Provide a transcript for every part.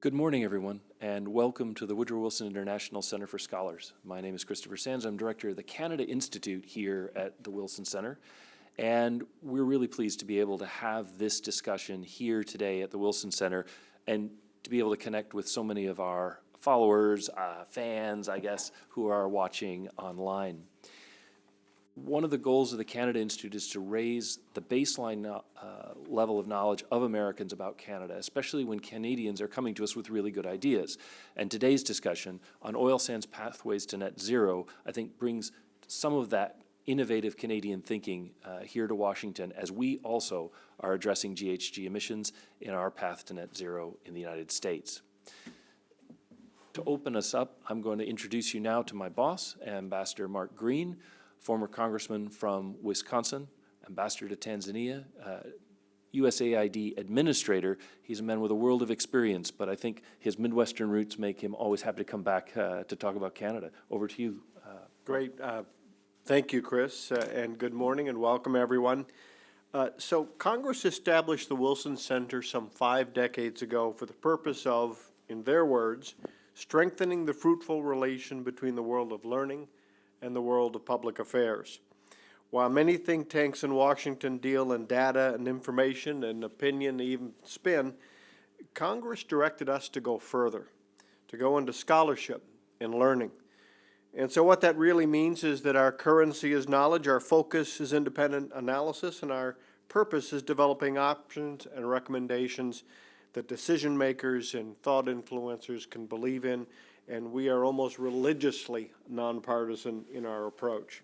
Good morning, everyone, and welcome to the Woodrow Wilson International Center for Scholars. My name is Christopher Sands. I'm director of the Canada Institute here at the Wilson Center, and we're really pleased to be able to have this discussion here today at the Wilson Center and to be able to connect with so many of our followers, fans, I guess, who are watching online. One of the goals of the Canada Institute is to raise the baseline level of knowledge of Americans about Canada, especially when Canadians are coming to us with really good ideas. And today's discussion on oil sands pathways to net zero, I think, brings some of that innovative Canadian thinking here to Washington, as we also are addressing GHG emissions in our path to net zero in the United States. To open us up, I'm going to introduce you now to my boss, Ambassador Mark Green, former congressman from Wisconsin, ambassador to Tanzania, USAID administrator. He's a man with a world of experience, but I think his Midwestern roots make him always happy to come back to talk about Canada. Over to you. Great. Thank you, Chris, and good morning and welcome, everyone. So Congress established the Wilson Center some 5 decades ago for the purpose of, in their words, strengthening the fruitful relation between the world of learning and the world of public affairs. While many think tanks in Washington deal in data and information and opinion, even spin, Congress directed us to go further, to go into scholarship and learning. And so what that really means is that our currency is knowledge, our focus is independent analysis, and our purpose is developing options and recommendations that decision makers and thought influencers can believe in, and we are almost religiously nonpartisan in our approach.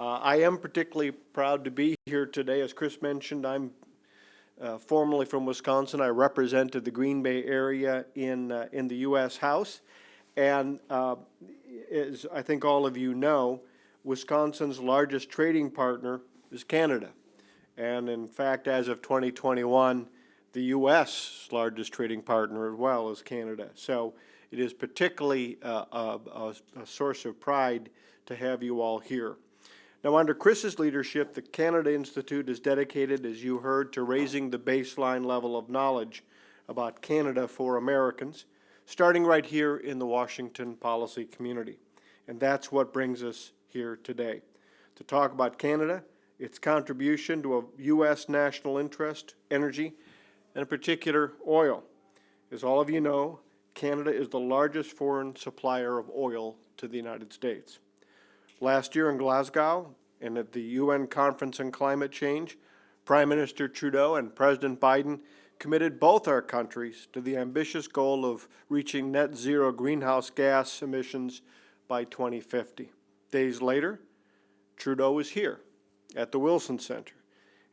I am particularly proud to be here today. As Chris mentioned, I'm formerly from Wisconsin. I represented the Green Bay area in the U.S. House, and as I think all of you know, Wisconsin's largest trading partner is Canada. And in fact, as of 2021, the U.S.'s largest trading partner as well is Canada. So it is particularly a source of pride to have you all here. Now, under Chris's leadership, the Canada Institute is dedicated, as you heard, to raising the baseline level of knowledge about Canada for Americans, starting right here in the Washington policy community. And that's what brings us here today, to talk about Canada, its contribution to a U.S. national interest, energy, and in particular, oil. As all of you know, Canada is the largest foreign supplier of oil to the United States. Last year in Glasgow and at the UN Conference on Climate Change, Prime Minister Trudeau and President Biden committed both our countries to the ambitious goal of reaching net zero greenhouse gas emissions by 2050. Days later, Trudeau was here at the Wilson Center,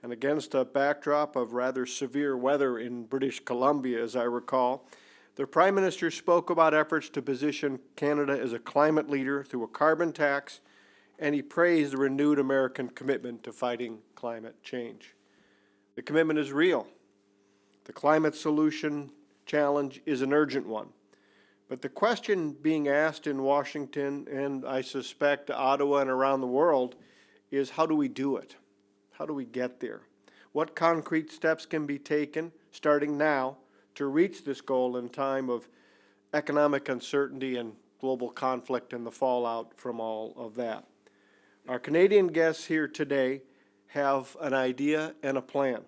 and against a backdrop of rather severe weather in British Columbia, as I recall, the Prime Minister spoke about efforts to position Canada as a climate leader through a carbon tax, and he praised the renewed American commitment to fighting climate change. The commitment is real. The climate solution challenge is an urgent one. But the question being asked in Washington, and I suspect Ottawa and around the world, is how do we do it? How do we get there? What concrete steps can be taken, starting now, to reach this goal in time of economic uncertainty and global conflict and the fallout from all of that? Our Canadian guests here today have an idea and a plan.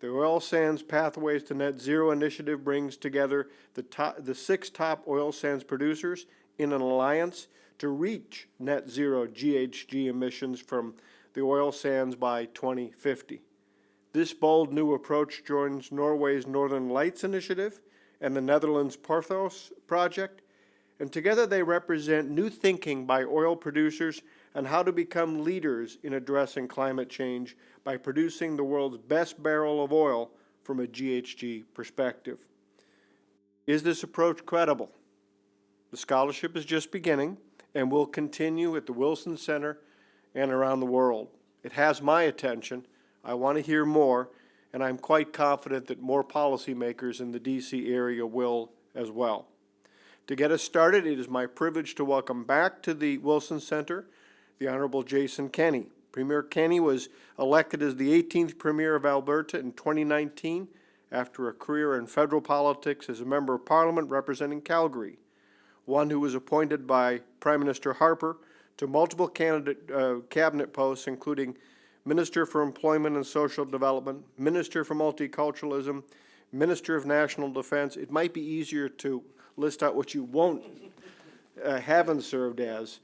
The Oil Sands Pathways to Net Zero initiative brings together the 6 top oil sands producers in an alliance to reach net zero GHG emissions from the oil sands by 2050. This bold new approach joins Norway's Northern Lights Initiative and the Netherlands' Porthos project, and together they represent new thinking by oil producers on how to become leaders in addressing climate change by producing the world's best barrel of oil from a GHG perspective. Is this approach credible? The scholarship is just beginning and will continue at the Wilson Center and around the world. It has my attention. I want to hear more, and I'm quite confident that more policymakers in the D.C. area will as well. To get us started, it is my privilege to welcome back to the Wilson Center the Honorable Jason Kenney. Premier Kenney was elected as the 18th Premier of Alberta in 2019 after a career in federal politics as a member of Parliament representing Calgary, one who was appointed by Prime Minister Harper to multiple cabinet posts, including Minister for Employment and Social Development, Minister for Multiculturalism, Minister of National Defense. It might be easier to list out what you haven't served as.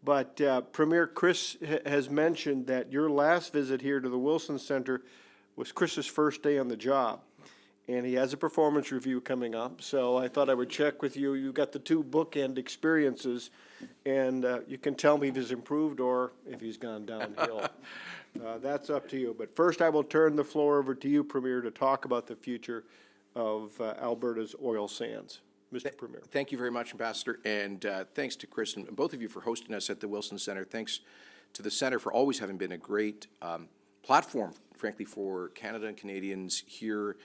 But Premier Chris has mentioned that your last visit here to the Wilson Center was Chris's first day on the job. And he has a performance review coming up, so I thought I would check with you. You got the two bookend experiences, and you can tell me if he's improved or if he's gone downhill. That's up to you. But first, I will turn the floor over to you, Premier, to talk about the future of Alberta's oil sands. Mr. Premier. Thank you very much, Ambassador, and thanks to Chris and both of you for hosting us at the Wilson Center. Thanks to the Center for always having been a great platform, frankly, for Canada and Canadians here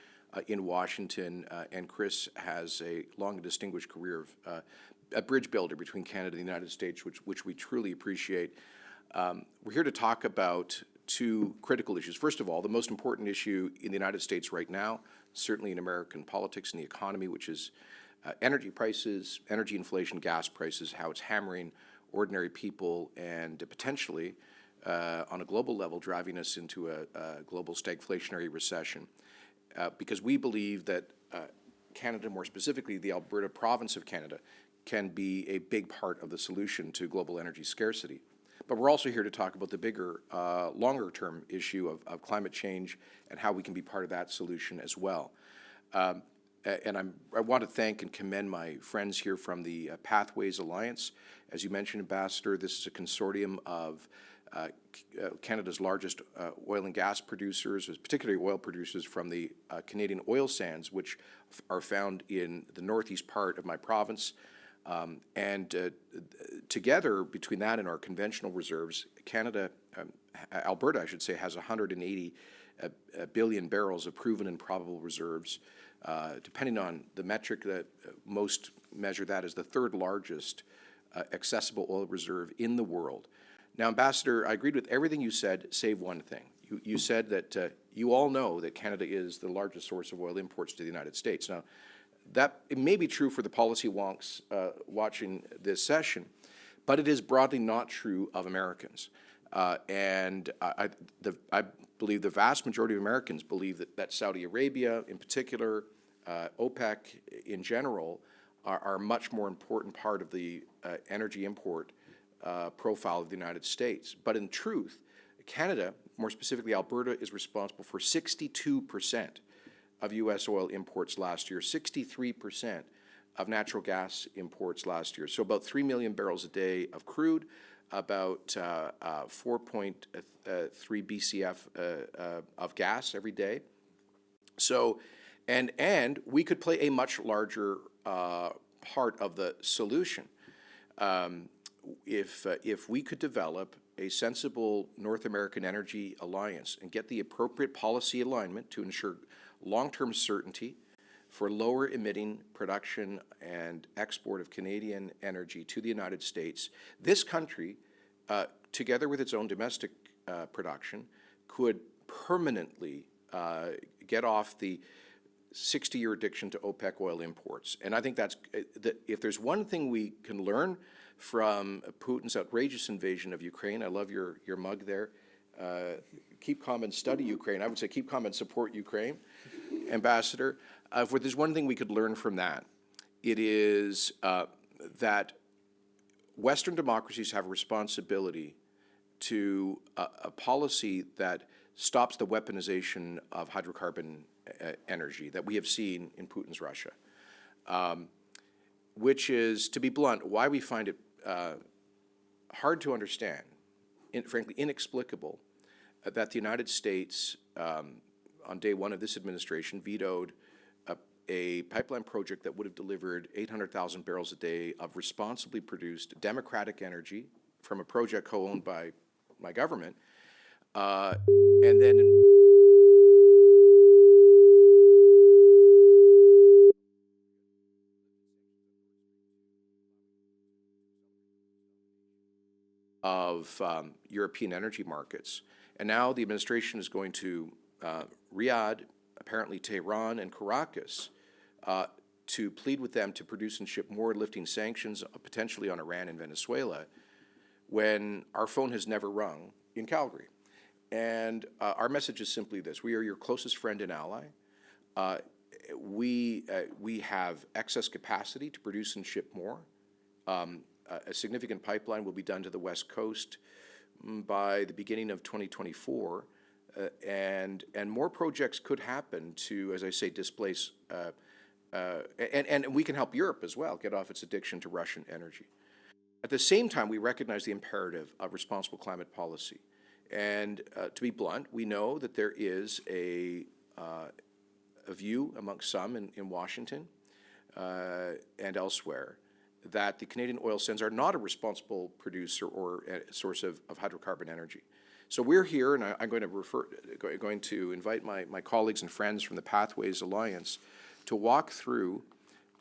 in Washington, and Chris has a long and distinguished career of a bridge builder between Canada and the United States, which we truly appreciate. We're here to talk about two critical issues. First of all, the most important issue in the United States right now, certainly in American politics and the economy, which is energy prices, energy inflation, gas prices, how it's hammering ordinary people and potentially, on a global level, driving us into a global stagflationary recession. Because we believe that Canada, more specifically the Alberta province of Canada, can be a big part of the solution to global energy scarcity. But we're also here to talk about the bigger, longer-term issue of climate change and how we can be part of that solution as well. And I want to thank and commend my friends here from the Pathways Alliance. As you mentioned, Ambassador, this is a consortium of Canada's largest oil and gas producers, particularly oil producers from the Canadian oil sands, which are found in the northeast part of my province. Together, between that and our conventional reserves, Alberta, I should say, has 180 billion barrels of proven and probable reserves. Depending on the metric that most measure, that is the third largest accessible oil reserve in the world. Now, Ambassador, I agreed with everything you said, save one thing. You said that you all know that Canada is the largest source of oil imports to the United States. Now, that it may be true for the policy wonks watching this session, but it is broadly not true of Americans. And I believe the vast majority of Americans believe that Saudi Arabia, in particular, OPEC in general, are a much more important part of the energy import profile of the United States. But in truth, Canada, more specifically Alberta, is responsible for 62% of U.S. oil imports last year, 63% of natural gas imports last year. So about 3 million barrels a day of crude, about 4.3 BCF of gas every day. So, and we could play a much larger part of the solution. If we could develop a sensible North American energy alliance and get the appropriate policy alignment to ensure long-term certainty for lower emitting production and export of Canadian energy to the United States, this country, together with its own domestic production, could permanently get off the 60-year addiction to OPEC oil imports. And I think that's, if there's one thing we can learn from Putin's outrageous invasion of Ukraine, I love your mug there, keep calm and study Ukraine. I would say keep calm and support Ukraine, Ambassador. If there's one thing we could learn from that, it is that Western democracies have a responsibility to a policy that stops the weaponization of hydrocarbon energy that we have seen in Putin's Russia, which is, to be blunt, why we find it hard to understand, frankly inexplicable, that the United States, on day one of this administration, vetoed a pipeline project that would have delivered 800,000 barrels a day of responsibly produced democratic energy from a project co-owned by my government, and then of European energy markets. And now the administration is going to Riyadh, apparently Tehran and Caracas, to plead with them to produce and ship more, lifting sanctions potentially on Iran and Venezuela, when our phone has never rung in Calgary. And our message is simply this: we are your closest friend and ally. We have excess capacity to produce and ship more. A significant pipeline will be done to the West Coast by the beginning of 2024, and more projects could happen to, as I say, displace, and we can help Europe as well get off its addiction to Russian energy. At the same time, we recognize the imperative of responsible climate policy. And to be blunt, we know that there is a view amongst some in Washington and elsewhere that the Canadian oil sands are not a responsible producer or a source of hydrocarbon energy. So we're here, and I'm going to invite my colleagues and friends from the Pathways Alliance to walk through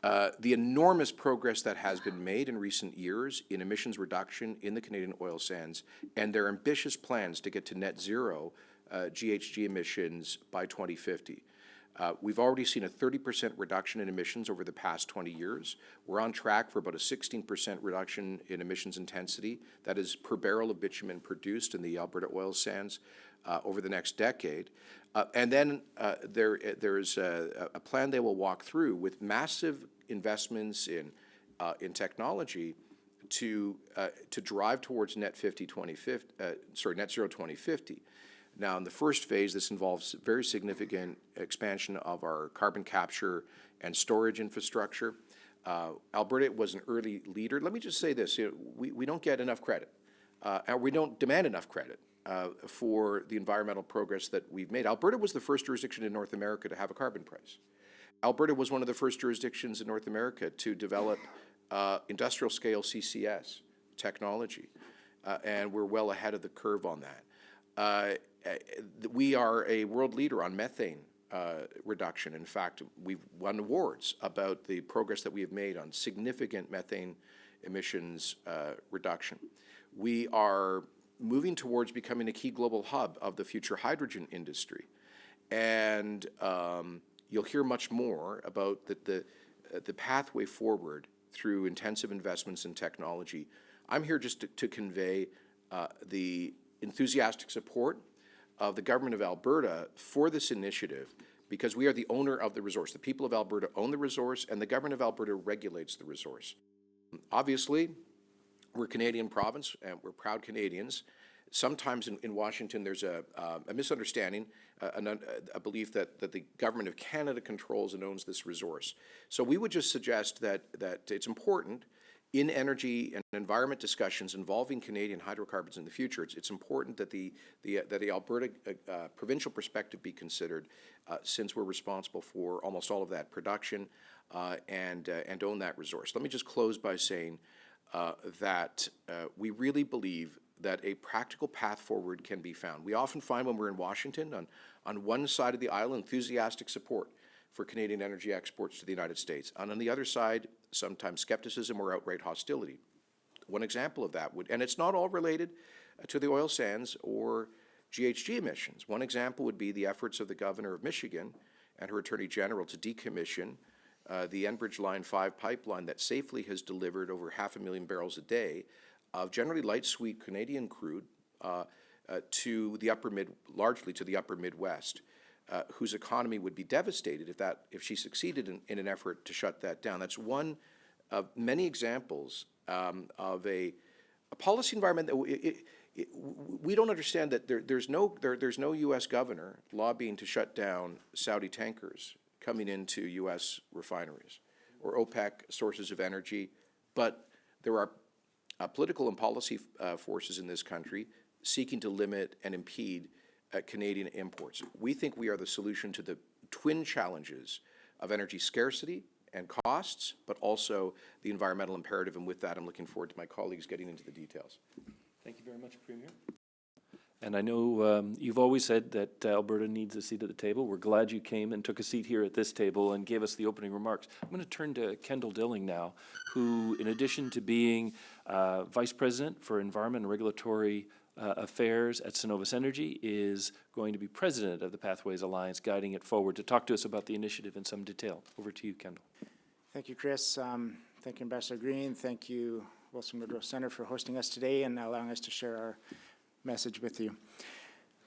the enormous progress that has been made in recent years in emissions reduction in the Canadian oil sands and their ambitious plans to get to net zero GHG emissions by 2050. We've already seen a 30% reduction in emissions over the past 20 years. We're on track for about a 16% reduction in emissions intensity, that is per barrel of bitumen produced in the Alberta oil sands over the next decade. And then there's a plan they will walk through with massive investments in technology to drive towards net zero 2050. Now, in the first phase, this involves very significant expansion of our carbon capture and storage infrastructure. Alberta was an early leader. Let me just say this: we don't get enough credit, and we don't demand enough credit for the environmental progress that we've made. Alberta was the first jurisdiction in North America to have a carbon price. Alberta was one of the first jurisdictions in North America to develop industrial scale CCUS technology, and we're well ahead of the curve on that. We are a world leader on methane reduction. In fact, we've won awards about the progress that we have made on significant methane emissions reduction. We are moving towards becoming a key global hub of the future hydrogen industry. And you'll hear much more about the pathway forward through intensive investments in technology. I'm here just to convey the enthusiastic support of the government of Alberta for this initiative, because we are the owner of the resource. The people of Alberta own the resource, and the government of Alberta regulates the resource. Obviously, we're a Canadian province, and we're proud Canadians. Sometimes in Washington, there's a misunderstanding, a belief that the government of Canada controls and owns this resource. So we would just suggest that it's important in energy and environment discussions involving Canadian hydrocarbons in the future. It's important that the Alberta provincial perspective be considered, since we're responsible for almost all of that production and own that resource. Let me just close by saying that we really believe that a practical path forward can be found. We often find when we're in Washington, on one side of the aisle, enthusiastic support for Canadian energy exports to the United States. And on the other side, sometimes skepticism or outright hostility. One example of that and it's not all related to the oil sands or GHG emissions. One example would be the efforts of the governor of Michigan and her attorney general to decommission the Enbridge Line 5 pipeline that safely has delivered over 500,000 barrels a day of generally light sweet Canadian crude to the largely to the upper Midwest. Whose economy would be devastated if she succeeded in an effort to shut that down. That's one of many examples of a policy environment that we don't understand, that there's no U.S. governor lobbying to shut down Saudi tankers coming into U.S. refineries or OPEC sources of energy, but there are political and policy forces in this country seeking to limit and impede Canadian imports. We think we are the solution to the twin challenges of energy scarcity and costs, but also the environmental imperative. And with that, I'm looking forward to my colleagues getting into the details. Thank you very much, Premier. And I know you've always said that Alberta needs a seat at the table. We're glad you came and took a seat here at this table and gave us the opening remarks. I'm going to turn to Kendall Dilling now, who, in addition to being Vice President for Environment and Regulatory Affairs at Cenovus Energy, is going to be president of the Pathways Alliance, guiding it forward, to talk to us about the initiative in some detail. Over to you, Kendall. Thank you, Chris. Thank you, Ambassador Green. Thank you, Wilson Woodrow Center, for hosting us today and allowing us to share our message with you.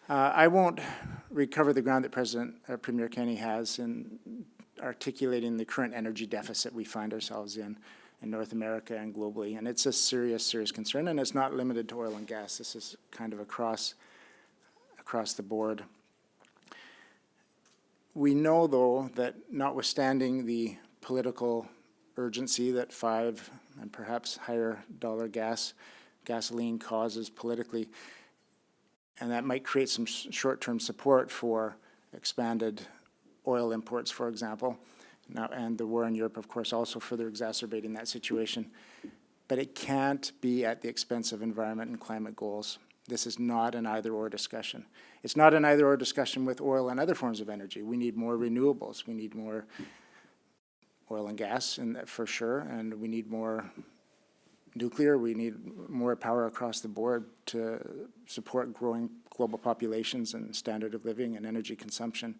I won't recover the ground that Premier Kenney has in articulating the current energy deficit we find ourselves in North America and globally. And it's a serious, serious concern, and it's not limited to oil and gas. This is kind of across the board. We know, though, that notwithstanding the political urgency that $5 and perhaps higher dollar gasoline causes politically, and that might create some short-term support for expanded oil imports, for example. Now, and the war in Europe, of course, also further exacerbating that situation. But it can't be at the expense of environment and climate goals. This is not an either-or discussion. It's not an either-or discussion with oil and other forms of energy. We need more renewables. We need more oil and gas, for sure, and we need more nuclear. We need more power across the board to support growing global populations and standard of living and energy consumption.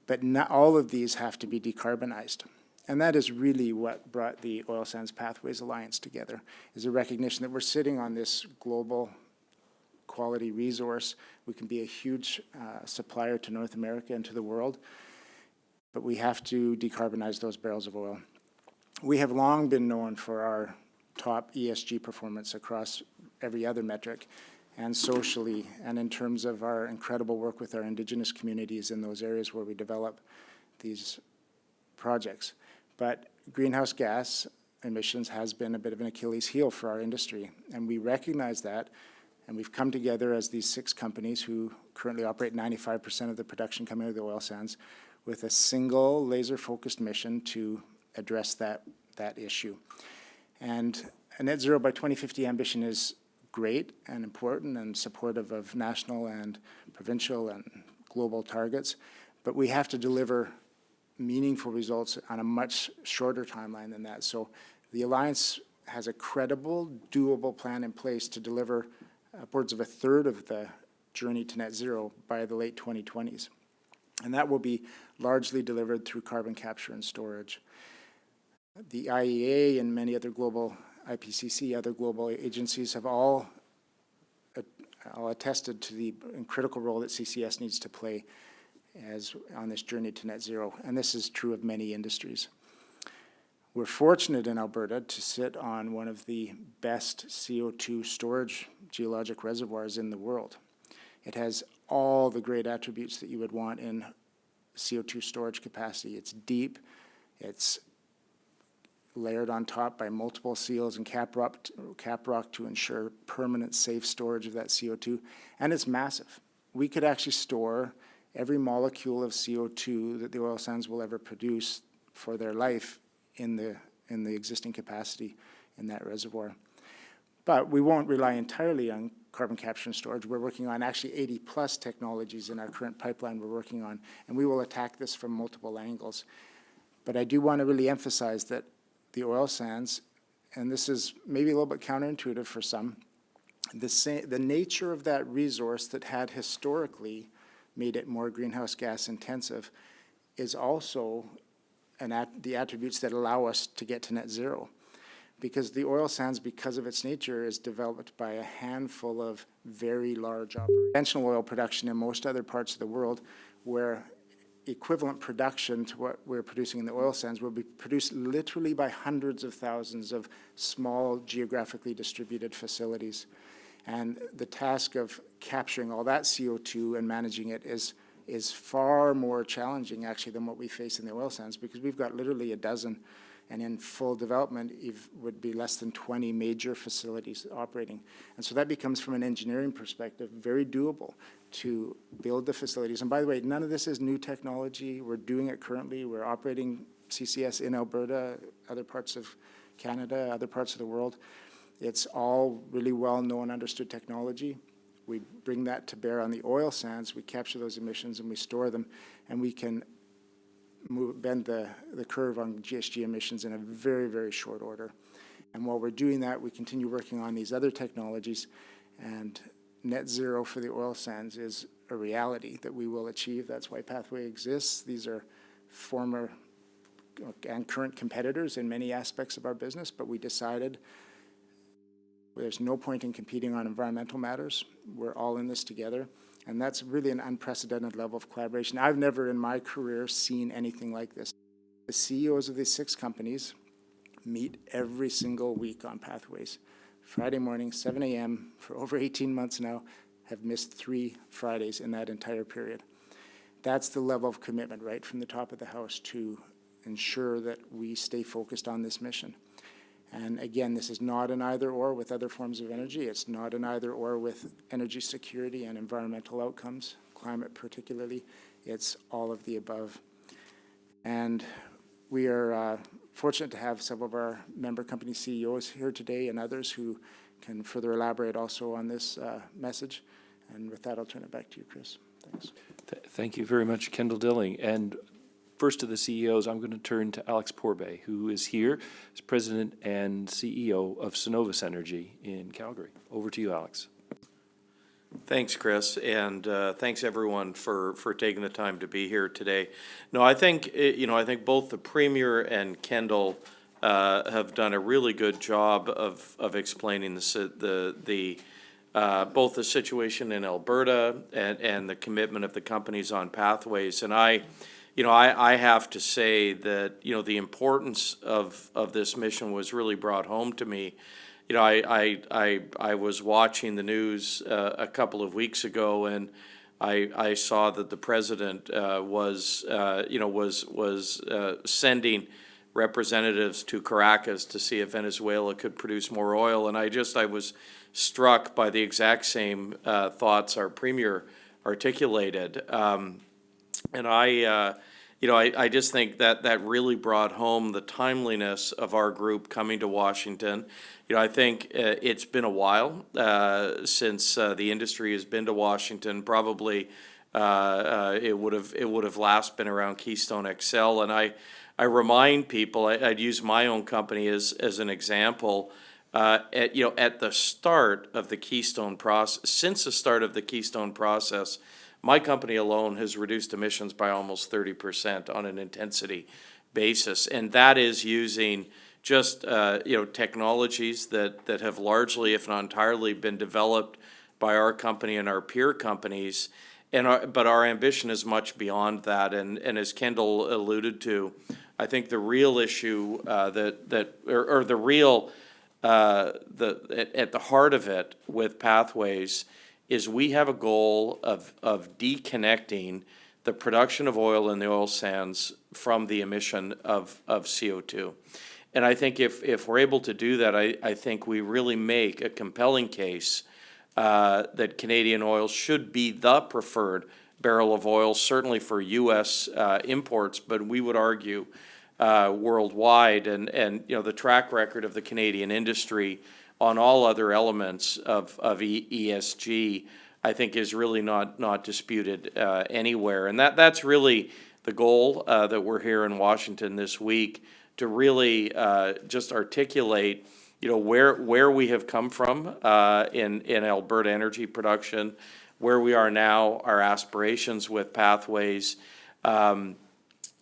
But not all of these have to be decarbonized. And that is really what brought the Oil Sands Pathways Alliance together, is a recognition that we're sitting on this global quality resource. We can be a huge supplier to North America and to the world, but we have to decarbonize those barrels of oil. We have long been known for our top ESG performance across every other metric, and socially, and in terms of our incredible work with our Indigenous communities in those areas where we develop these projects. But greenhouse gas emissions has been a bit of an Achilles heel for our industry, and we recognize that, and we've come together as these 6 companies who currently operate 95% of the production coming out of the oil sands with a single laser-focused mission to address that issue. And a net zero by 2050 ambition is great and important and supportive of national and provincial and global targets, but we have to deliver meaningful results on a much shorter timeline than that. So the Alliance has a credible, doable plan in place to deliver upwards of a third of the journey to net zero by the late 2020s. And that will be largely delivered through carbon capture and storage. The IEA and many other global IPCC, other global agencies have all attested to the critical role that CCS needs to play on this journey to net zero, and this is true of many industries. We're fortunate in Alberta to sit on one of the best CO2 storage geologic reservoirs in the world. It has all the great attributes that you would want in CO2 storage capacity. It's deep, it's layered on top by multiple seals and cap rock to ensure permanent safe storage of that CO2, and it's massive. We could actually store every molecule of CO2 that the oil sands will ever produce for their life in the existing capacity in that reservoir. But we won't rely entirely on carbon capture and storage. We're working on actually 80-plus technologies in our current pipeline we're working on, and we will attack this from multiple angles. But I do want to really emphasize that the oil sands, and this is maybe a little bit counterintuitive for some, the nature of that resource that had historically made it more greenhouse gas intensive is also the attributes that allow us to get to net zero. Because the oil sands, because of its nature, is developed by a handful of very large operations. Conventional oil production in most other parts of the world, where equivalent production to what we're producing in the oil sands will be produced literally by hundreds of thousands of small, geographically distributed facilities. And the task of capturing all that CO2 and managing it is far more challenging, actually, than what we face in the oil sands, because we've got literally a dozen, and in full development, it would be less than 20 major facilities operating. And so that becomes, from an engineering perspective, very doable to build the facilities. And by the way, none of this is new technology. We're doing it currently. We're operating CCS in Alberta, other parts of Canada, other parts of the world. It's all really well-known, understood technology. We bring that to bear on the oil sands. We capture those emissions and we store them, and we can bend the curve on GHG emissions in a very, very short order. And while we're doing that, we continue working on these other technologies, And net zero for the oil sands is a reality that we will achieve. That's why Pathway exists. These are former and current competitors in many aspects of our business, but we decided there's no point in competing on environmental matters. We're all in this together. And that's really an unprecedented level of collaboration. I've never in my career seen anything like this. The CEOs of these 6 companies meet every single week on Pathways. Friday morning, 7 a.m. for over 18 months now, have missed 3 Fridays in that entire period. That's the level of commitment right from the top of the house to ensure that we stay focused on this mission. And again, this is not an either or with other forms of energy. It's not an either or with energy security and environmental outcomes, climate particularly. It's all of the above. And we are fortunate to have several of our member company CEOs here today and others who can further elaborate also on this message. And with that, I'll turn it back to you, Chris. Thanks. Thank you very much, Kendall Dilling. And first of the CEOs, I'm going to turn to Alex Porbet, who is here as President and CEO of Cenovus Energy in Calgary. Over to you, Alex. Thanks, Chris, and thanks everyone for taking the time to be here today. No, I think I think both the Premier and Kendall have done a really good job of explaining both the situation in Alberta and the commitment of the companies on Pathways. And I have to say that the importance of this mission was really brought home to me. I was watching the news a couple of weeks ago, and I saw that the president was sending representatives to Caracas to see if Venezuela could produce more oil, and I was struck by the exact same thoughts our premier articulated, and I just think that really brought home the timeliness of our group coming to Washington. I think it's been a while since the industry has been to Washington. Probably it would have last been around Keystone XL. And I remind people, I'd use my own company as an example. At the start of the Keystone process, since the start of the Keystone process, my company alone has reduced emissions by almost 30% on an intensity basis, and that is using just technologies that have largely, if not entirely, been developed by our company and our peer companies. But our ambition is much beyond that, and as Kendall alluded to, I think the real issue at the heart of it with Pathways is we have a goal of deconnecting the production of oil in the oil sands from the emission of CO2. And I think if we're able to do that, I think we really make a compelling case that Canadian oil should be the preferred barrel of oil, certainly for U.S. imports, but we would argue worldwide. And the track record of the Canadian industry on all other elements of ESG, I think, is really not disputed anywhere. And that's really the goal that we're here in Washington this week, to really just articulate where we have come from in Alberta energy production, where we are now, our aspirations with Pathways. And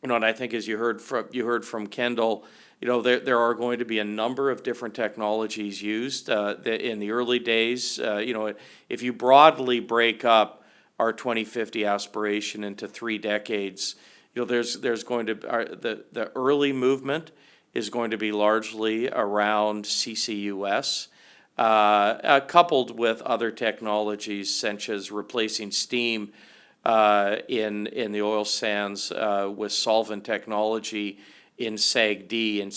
I think, as you heard from Kendall, there are going to be a number of different technologies used in the early days. If you broadly break up our 2050 aspiration into 3 decades, there's going to the early movement is going to be largely around CCUS, coupled with other technologies such as replacing steam in the oil sands with solvent technology in SAGD, in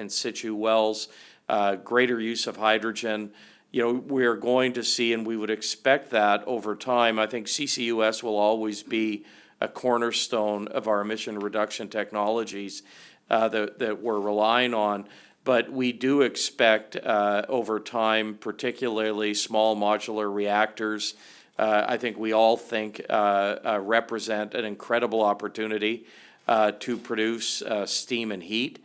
situ wells, greater use of hydrogen. We're going to see, and we would expect that over time. I think CCUS will always be a cornerstone of our emission reduction technologies that we're relying on. But we do expect over time, particularly small modular reactors, I think we all think represent an incredible opportunity to produce steam and heat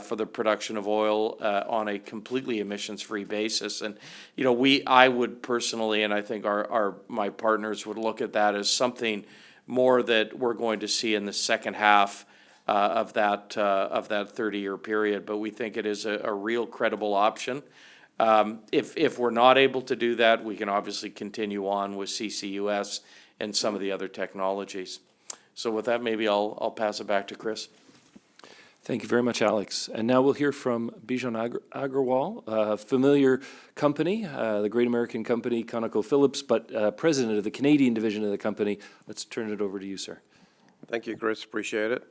for the production of oil on a completely emissions-free basis. And, you know, I would personally, and I think my partners would look at that as something more that we're going to see in the second half of that 30-year period. But we think it is a real credible option. If we're not able to do that, we can obviously continue on with CCUS and some of the other technologies. So with that, maybe I'll pass it back to Chris. Thank you very much, Alex. And now we'll hear from Bijan Agrawal, a familiar company, the great American company ConocoPhillips, but president of the Canadian division of the company. Let's turn it over to you, sir. Thank you, Chris. Appreciate it.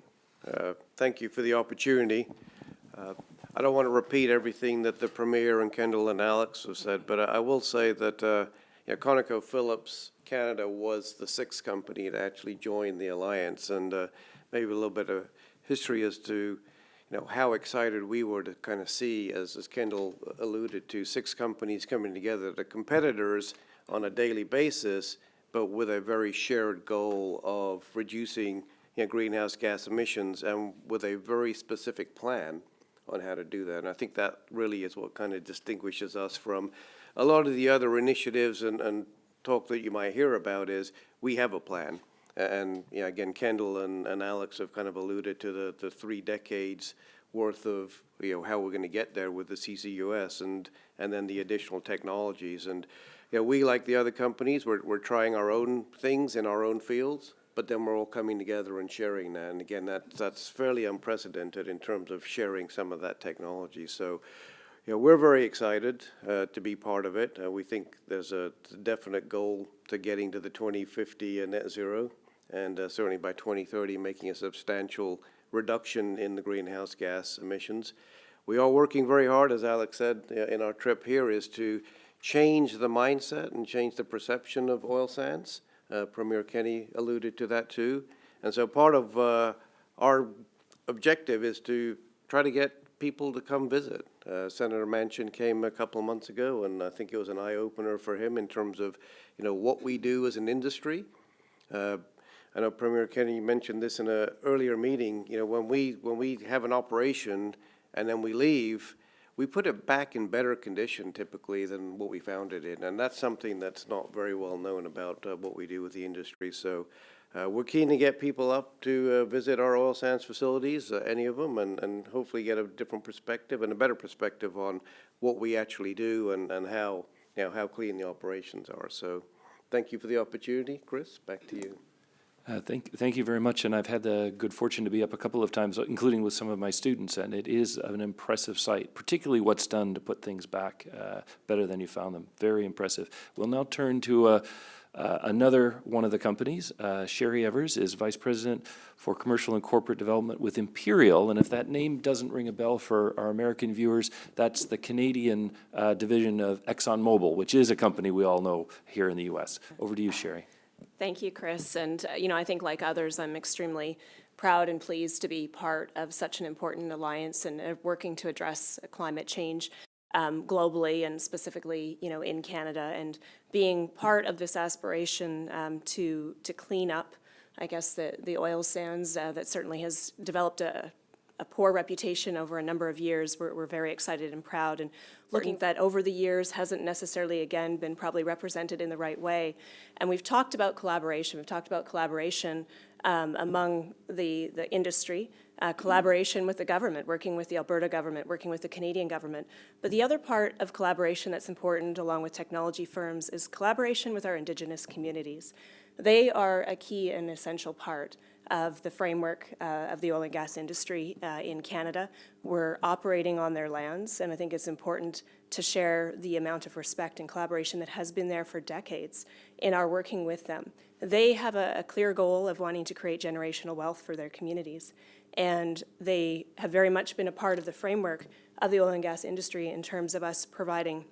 Thank you for the opportunity. I don't want to repeat everything that the Premier and Kendall and Alex have said, but I will say that ConocoPhillips Canada was the sixth company to actually join the alliance, and maybe a little bit of history as to how excited we were to kind of see, as Kendall alluded to, six companies coming together, the competitors on a daily basis, but with a very shared goal of reducing greenhouse gas emissions and with a very specific plan on how to do that. And I think that really is what kind of distinguishes us from a lot of the other initiatives and talk that you might hear about is we have a plan. And again, Kendall and Alex have kind of alluded to the 3 decades worth of how we're going to get there with the CCUS and then the additional technologies. And we, like the other companies, we're trying our own things in our own fields, but then we're all coming together and sharing that. And again, that's fairly unprecedented in terms of sharing some of that technology. So we're very excited to be part of it. We think there's a definite goal to getting to the 2050 net zero, and certainly by 2030 making a substantial reduction in the greenhouse gas emissions. We are working very hard, as Alex said, in our trip here, is to change the mindset and change the perception of oil sands. Premier Kenney alluded to that too. And so part of our objective is to try to get people to come visit. Senator Manchin came a couple of months ago, and I think it was an eye-opener for him in terms of what we do as an industry. I know Premier Kenney mentioned this in an earlier meeting. When we have an operation and then we leave, we put it back in better condition typically than what we found it in, and that's something that's not very well known about what we do with the industry. So we're keen to get people up to visit our oil sands facilities, any of them, and hopefully get a different perspective and a better perspective on what we actually do and how clean the operations are. So thank you for the opportunity. Chris, back to you. Thank you very much, and I've had the good fortune to be up a couple of times, including with some of my students, and it is an impressive site, particularly what's done to put things back better than you found them. Very impressive. We'll now turn to another one of the companies. Sherry Evers is Vice President for Commercial and Corporate Development with Imperial, and if that name doesn't ring a bell for our American viewers, that's the Canadian division of ExxonMobil, which is a company we all know here in the U.S. Over to you, Sherry. Thank you, Chris. And, I think like others, I'm extremely proud and pleased to be part of such an important alliance and working to address climate change globally and specifically, in Canada, and being part of this aspiration to clean up, I guess, the oil sands that certainly has developed a poor reputation over a number of years. We're very excited and proud, and looking that over the years hasn't necessarily, again, been probably represented in the right way. And we've talked about collaboration. We've talked about collaboration among the industry, collaboration with the government, working with the Alberta government, working with the Canadian government. But the other part of collaboration that's important, along with technology firms, is collaboration with our Indigenous communities. They are a key and essential part of the framework of the oil and gas industry in Canada. We're operating on their lands, and I think it's important to share the amount of respect and collaboration that has been there for decades in our working with them. They have a clear goal of wanting to create generational wealth for their communities, and they have very much been a part of the framework of the oil and gas industry in terms of us providing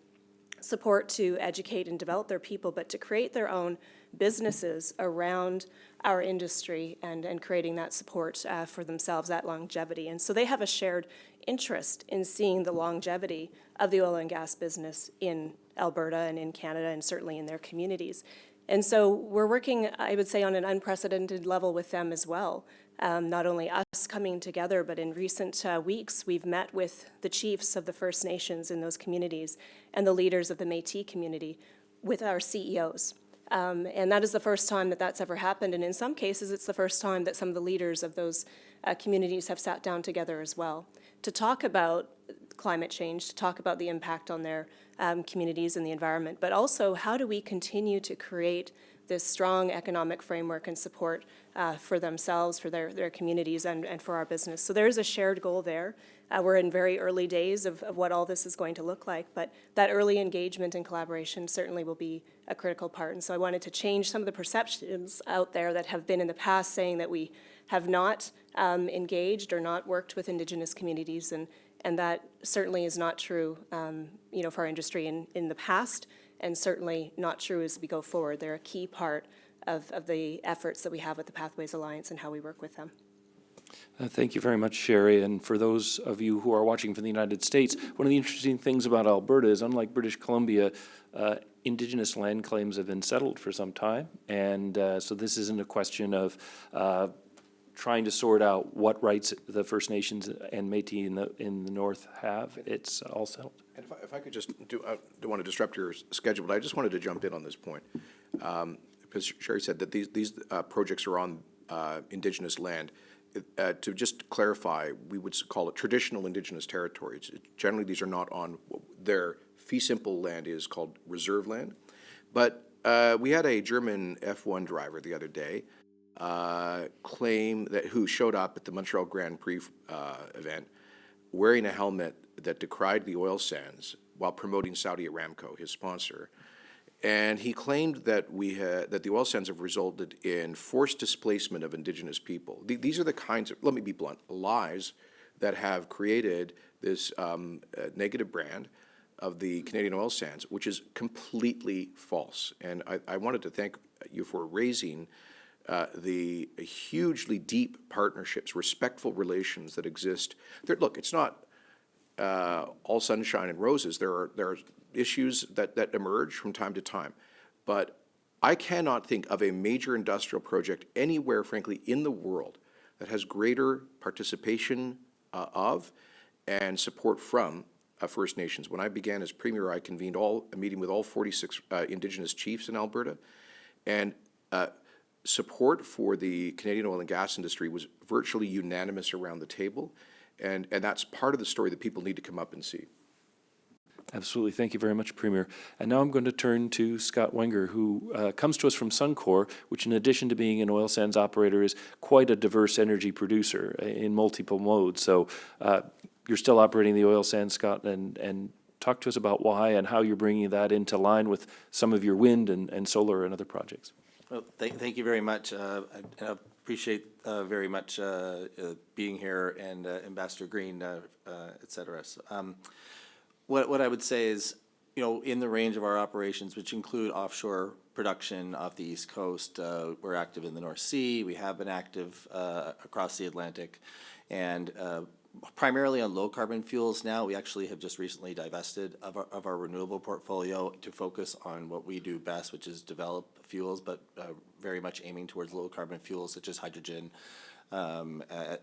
support to educate and develop their people, but to create their own businesses around our industry and creating that support for themselves, that longevity. And so they have a shared interest in seeing the longevity of the oil and gas business in Alberta and in Canada and certainly in their communities. And so we're working, I would say, on an unprecedented level with them as well. Not only us coming together, but in recent weeks, we've met with the chiefs of the First Nations in those communities and the leaders of the Métis community with our CEOs. And that is the first time that that's ever happened. And in some cases, it's the first time that some of the leaders of those communities have sat down together as well to talk about climate change, to talk about the impact on their communities and the environment, but also how do we continue to create this strong economic framework and support for themselves, for their communities, and for our business. So there is a shared goal there. We're in very early days of what all this is going to look like, but that early engagement and collaboration certainly will be a critical part. And so I wanted to change some of the perceptions out there that have been in the past saying that we have not engaged or not worked with Indigenous communities, and that certainly is not true, for our industry in the past, and certainly not true as we go forward. They're a key part of the efforts that we have with the Pathways Alliance and how we work with them. Thank you very much, Sherry. And for those of you who are watching from the United States, one of the interesting things about Alberta is, unlike British Columbia, Indigenous land claims have been settled for some time. And so this isn't a question of trying to sort out what rights the First Nations and Métis in the North have. It's all settled. And if I could just don't want to disrupt your schedule, but I just wanted to jump in on this point. Because Sherry said that these projects are on Indigenous land. To just clarify, we would call it traditional Indigenous territories. Generally, these are not on their fee simple land is called reserve land. But we had a German F1 driver the other day claim that who showed up at the Montreal Grand Prix event wearing a helmet that decried the oil sands while promoting Saudi Aramco, his sponsor. And he claimed that that the oil sands have resulted in forced displacement of Indigenous people. These are the kinds of, let me be blunt, lies that have created this negative brand of the Canadian oil sands, which is completely false. And I wanted to thank you for raising the hugely deep partnerships, respectful relations that exist. Look, it's not all sunshine and roses. There are issues that emerge from time to time. But I cannot think of a major industrial project anywhere, frankly, in the world that has greater participation of and support from First Nations. When I began as Premier, I convened a meeting with all 46 Indigenous chiefs in Alberta, and support for the Canadian oil and gas industry was virtually unanimous around the table, and that's part of the story that people need to come up and see. Absolutely. Thank you very much, Premier. And now I'm going to turn to Scott Wenger, who comes to us from Suncor, which in addition to being an oil sands operator is quite a diverse energy producer in multiple modes. So you're still operating the oil sands, Scott, and talk to us about why and how you're bringing that into line with some of your wind and solar and other projects. Well, thank you very much. I appreciate very much being here, and Ambassador Green, et cetera. So, what I would say is, in the range of our operations, which include offshore production off the East Coast, we're active in the North Sea. We have been active across the Atlantic, and primarily on low carbon fuels now. We actually have just recently divested of our renewable portfolio to focus on what we do best, which is develop fuels, but very much aiming towards low carbon fuels such as hydrogen,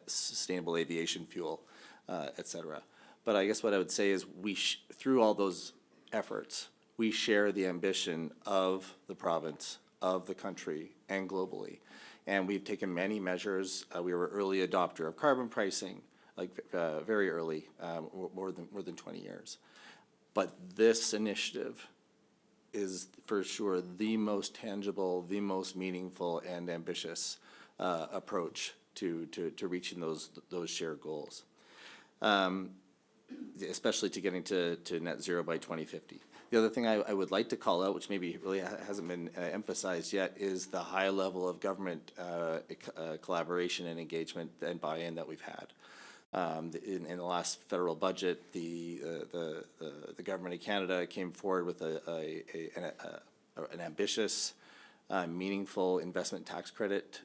sustainable aviation fuel, et cetera. But I guess what I would say is through all those efforts, we share the ambition of the province, of the country, and globally. And we've taken many measures. We were early adopter of carbon pricing, very early, more than 20 years. But this initiative is for sure the most tangible, the most meaningful and ambitious approach to reaching those shared goals. Especially to getting to net zero by 2050. The other thing I would like to call out, which maybe really hasn't been emphasized yet, is the high level of government collaboration and engagement and buy-in that we've had. In the last federal budget, the government of Canada came forward with an ambitious, meaningful investment tax credit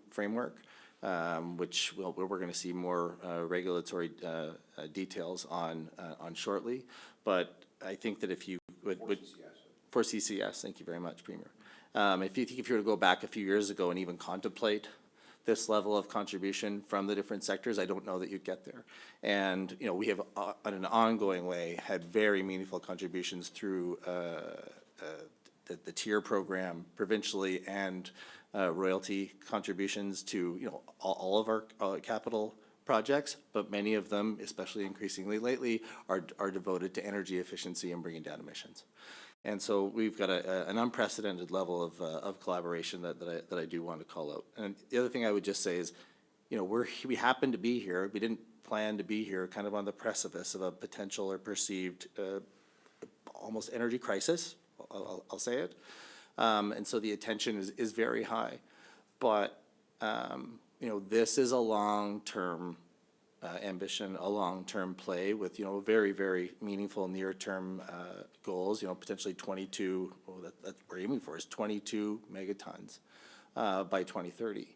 framework. Which we're going to see more regulatory details on shortly. But I think that if you would for CCS, thank you very much, Premier. If you were to go back a few years ago and even contemplate this level of contribution from the different sectors, I don't know that you'd get there. And, you know, we have, in an ongoing way, had very meaningful contributions through the tier program provincially and royalty contributions to, you know, all of our capital projects, but many of them, especially increasingly lately, are devoted to energy efficiency and bringing down emissions. And so we've got an unprecedented level of collaboration that I do want to call out. And the other thing I would just say is, you know, we happen to be here. We didn't plan to be here, kind of on the precipice of a potential or perceived almost energy crisis. I'll say it. And so the attention is very high. But you know, this is a long-term ambition, a long-term play with, you know, very, very meaningful near-term goals, you know, potentially 22, that's we're aiming for is 22 megatons by 2030.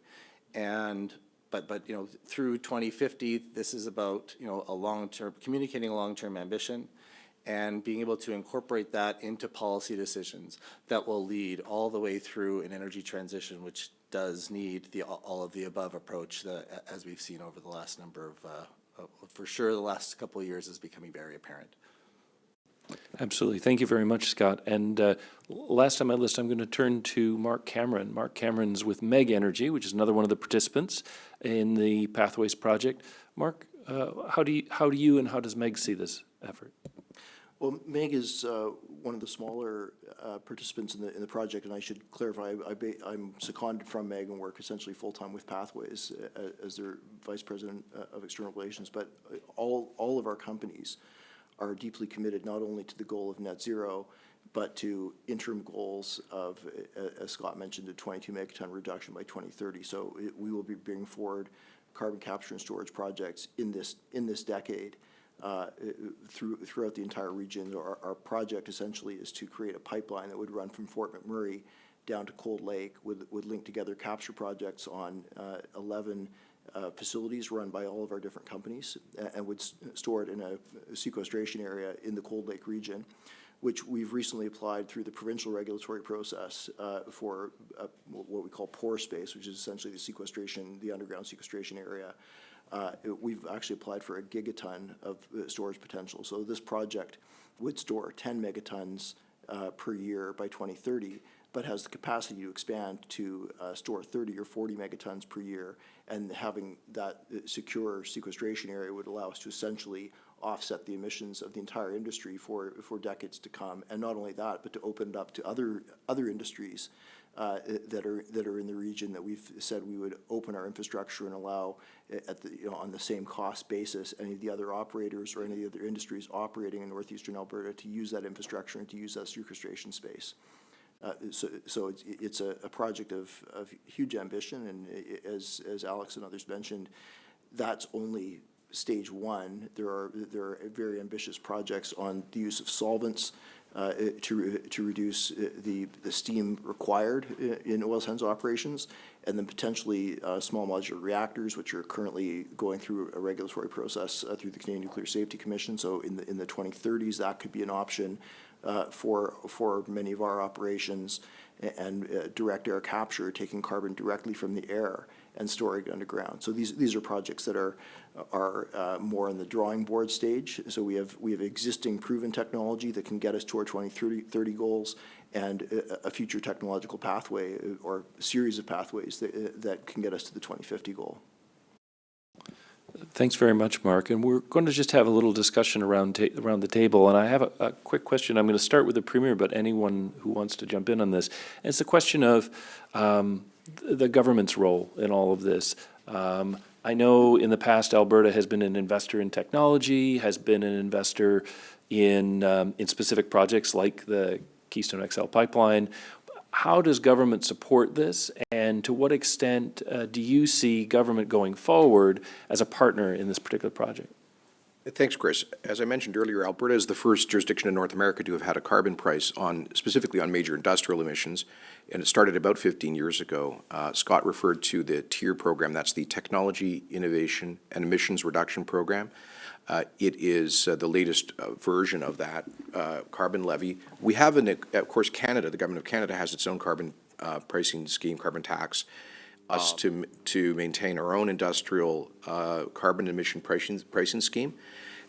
And, but, you know, through 2050, this is about, you know, a long-term, communicating a long-term ambition and being able to incorporate that into policy decisions that will lead all the way through an energy transition, which does need the all of the above approach that, as we've seen over the last number of, for sure, the last couple of years is becoming very apparent. Absolutely. Thank you very much, Scott. And last on my list, I'm going to turn to Mark Cameron. Mark Cameron's with Meg Energy, which is another one of the participants in the Pathways project. Mark, how do you and how does Meg see this effort? Well, Meg is one of the smaller participants in the project, and I should clarify, I'm seconded from Meg and work essentially full-time with Pathways as their Vice President of External Relations, but all of our companies are deeply committed not only to the goal of net zero, but to interim goals of, as Scott mentioned, a 22 megaton reduction by 2030. So we will be bringing forward carbon capture and storage projects in this decade. Throughout the entire region. Our project essentially is to create a pipeline that would run from Fort McMurray down to Cold Lake, would link together capture projects on 11 facilities run by all of our different companies, and would store it in a sequestration area in the Cold Lake region, which we've recently applied through the provincial regulatory process for what we call pore space, which is essentially the underground sequestration area. We've actually applied for a gigaton of storage potential. So this project would store 10 megatons per year by 2030, but has the capacity to expand to store 30 or 40 megatons per year. And having that secure sequestration area would allow us to essentially offset the emissions of the entire industry for decades to come. And not only that, but to open it up to other industries that are in the region that we've said we would open our infrastructure and allow on the same cost basis any of the other operators or any of the other industries operating in northeastern Alberta to use that infrastructure and to use that sequestration space. So it's a project of huge ambition, and as Alex and others mentioned, that's only stage one. There are very ambitious projects on the use of solvents to reduce the steam required in oil sands operations, and then potentially small modular reactors, which are currently going through a regulatory process through the Canadian Nuclear Safety Commission. So in the 2030s, that could be an option for many of our operations, and direct air capture, taking carbon directly from the air and storing it underground. So these are projects that are more in the drawing board stage. So we have existing proven technology that can get us to our 2030 goals, and a future technological pathway or series of pathways that can get us to the 2050 goal. Thanks very much, Mark. And we're going to just have a little discussion around the table. And I have a quick question. I'm going to start with the Premier, but anyone who wants to jump in on this. And it's the question of the government's role in all of this. I know in the past Alberta has been an investor in technology, has been an investor in specific projects like the Keystone XL pipeline. How does government support this, and to what extent do you see government going forward as a partner in this particular project? Thanks, Chris. As I mentioned earlier, Alberta is the first jurisdiction in North America to have had a carbon price specifically on major industrial emissions, and it started about 15 years ago. Scott referred to the TIER program. That's the Technology, Innovation, and Emissions Reduction Program. It is the latest version of that carbon levy. We have, of course, Canada, the government of Canada has its own carbon pricing scheme, carbon tax, us to maintain our own industrial carbon emission pricing scheme.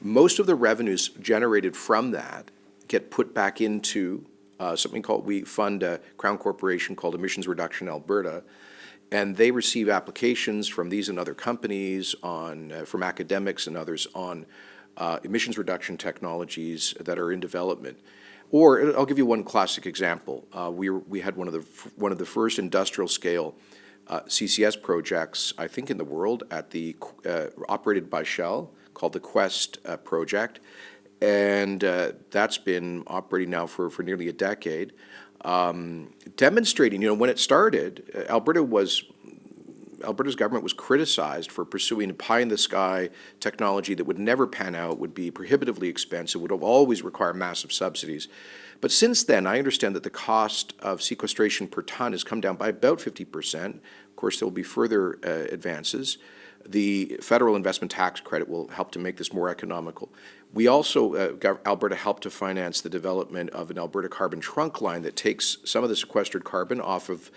Most of the revenues generated from that get put back into something called, we fund a Crown Corporation called Emissions Reduction Alberta, and they receive applications from these and other companies on, from academics and others on emissions reduction technologies that are in development. Or I'll give you one classic example. We had one of the first industrial scale CCS projects, I think, in the world at the operated by Shell, called the Quest project, and that's been operating now for nearly a decade, demonstrating, when it started, Alberta's government was criticized for pursuing pie-in-the-sky technology that would never pan out, would be prohibitively expensive, would always require massive subsidies. But since then, I understand that the cost of sequestration per ton has come down by about 50%. Of course, there will be further advances. The federal investment tax credit will help to make this more economical. We also, Alberta helped to finance the development of an Alberta carbon trunk line that takes some of the sequestered carbon off of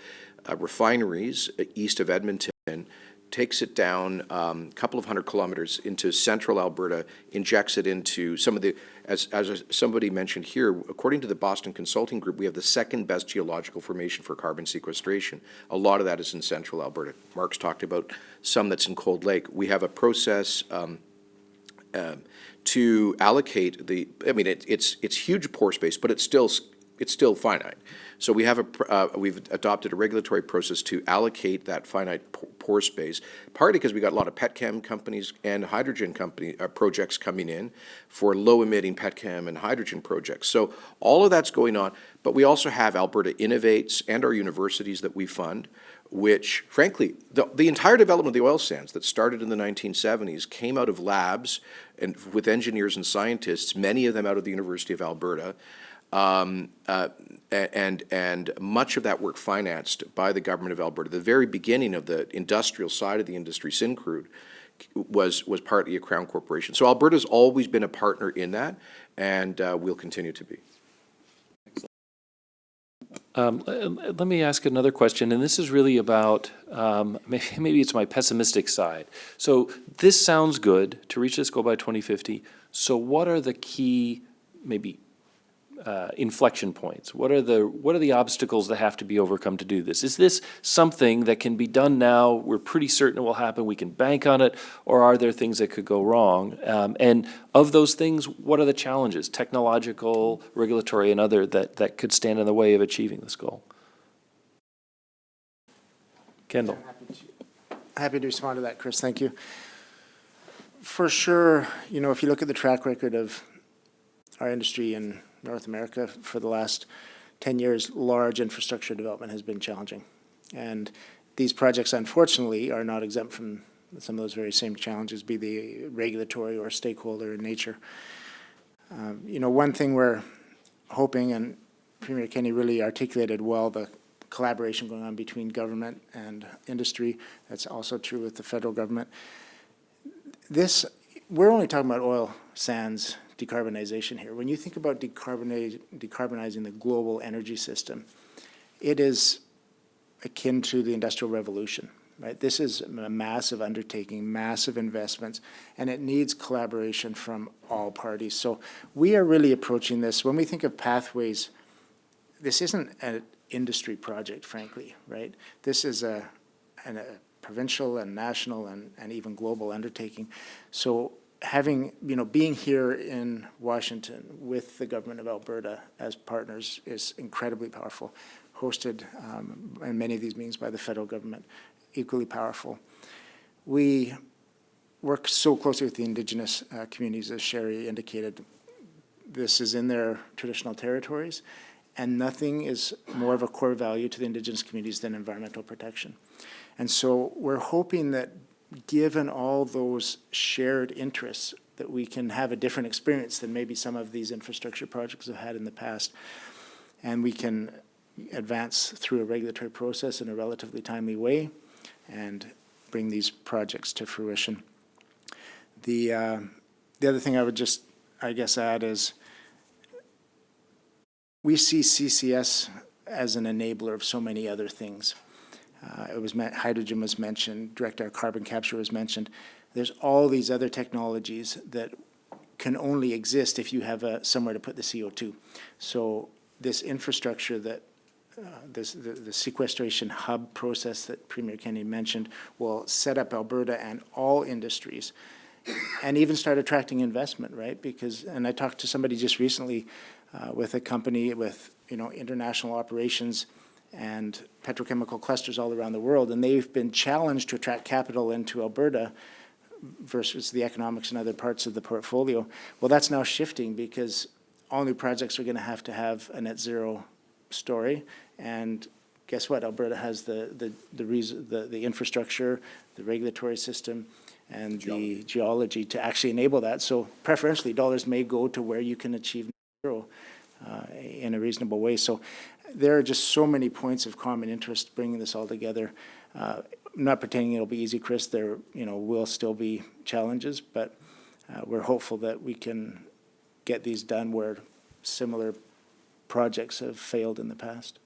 refineries east of Edmonton, takes it down a couple of 100 kilometers into central Alberta, injects it into some of the, as somebody mentioned here, according to the Boston Consulting Group, we have the second best geological formation for carbon sequestration. A lot of that is in central Alberta. Mark's talked about some that's in Cold Lake. We have a process to allocate the, I mean, it's huge pore space, but it's still finite. So we have we've adopted a regulatory process to allocate that finite pore space, partly because we got a lot of petchem companies and hydrogen projects coming in for low-emitting petchem and hydrogen projects. So all of that's going on, but we also have Alberta Innovates and our universities that we fund, which, frankly, the entire development of the oil sands that started in the 1970s came out of labs and with engineers and scientists, many of them out of the University of Alberta, and much of that work financed by the government of Alberta. The very beginning of the industrial side of the industry, Syncrude, was partly a Crown Corporation. So Alberta's always been a partner in that, and will continue to be. Let me ask another question, and this is really about, maybe it's my pessimistic side. So this sounds good, to reach this goal by 2050. So what are the key, maybe, inflection points? What are the obstacles that have to be overcome to do this? Is this something that can be done now, we're pretty certain it will happen, we can bank on it, or are there things that could go wrong? And of those things, what are the challenges, technological, regulatory, and other, that could stand in the way of achieving this goal? Kendall. Happy to respond to that, Chris. Thank you. For sure, if you look at the track record of our industry in North America for the last 10 years, large infrastructure development has been challenging. And these projects, unfortunately, are not exempt from some of those very same challenges, be they regulatory or stakeholder in nature. One thing we're hoping, and Premier Kenney really articulated well, the collaboration going on between government and industry. That's also true with the federal government. We're only talking about oil sands decarbonization here. When you think about decarbonizing the global energy system, it is akin to the Industrial Revolution, right? This is a massive undertaking, massive investments, and it needs collaboration from all parties. So we are really approaching this, when we think of pathways, this isn't an industry project, frankly, right? This is a provincial and national and even global undertaking. So being here in Washington with the government of Alberta as partners is incredibly powerful. Hosted in many of these meetings by the federal government, equally powerful. We work so closely with the Indigenous communities, as Sherry indicated. This is in their traditional territories, and nothing is more of a core value to the Indigenous communities than environmental protection. And so we're hoping that, given all those shared interests, that we can have a different experience than maybe some of these infrastructure projects have had in the past. And we can advance through a regulatory process in a relatively timely way and bring these projects to fruition. The other thing I would just, add is we see CCS as an enabler of so many other things. Hydrogen was mentioned, direct air carbon capture was mentioned. There's all these other technologies that can only exist if you have somewhere to put the CO2. So this infrastructure that the sequestration hub process that Premier Kennedy mentioned will set up Alberta and all industries and even start attracting investment, right? Because, and I talked to somebody just recently with a company with, international operations and petrochemical clusters all around the world, and they've been challenged to attract capital into Alberta versus the economics in other parts of the portfolio. Well, that's now shifting because all new projects are going to have a net zero story, and guess what? Alberta has the infrastructure, the regulatory system, and the geology to actually enable that. So preferentially, dollars may go to where you can achieve net zero in a reasonable way. So there are just so many points of common interest bringing this all together. I'm not pretending it'll be easy, Chris. There, will still be challenges, but we're hopeful that we can get these done where similar projects have failed in the past.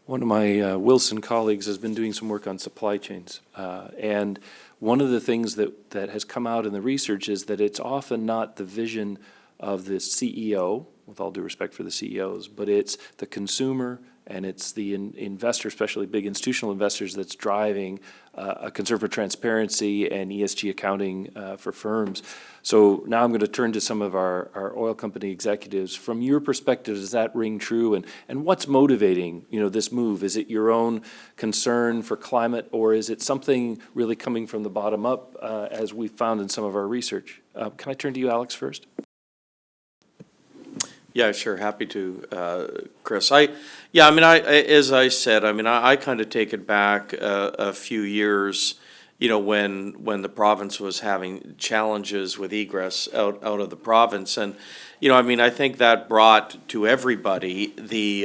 One of my Wilson colleagues has been doing some work on supply chains. And one of the things that has come out in the research is that it's often not the vision of the CEO, with all due respect for the CEOs, but it's the consumer and it's the investor, especially big institutional investors, that's driving a concern for transparency and ESG accounting for firms. So now I'm going to turn to some of our oil company executives. From your perspective, does that ring true? And what's motivating, this move? Is it your own concern for climate, or is it something really coming from the bottom up, as we found in some of our research? Can I turn to you, Alex, first? Yeah, sure, happy to, Chris. As I said, I kind of take it back a few years, when the province was having challenges with egress out of the province, and I think that brought to everybody the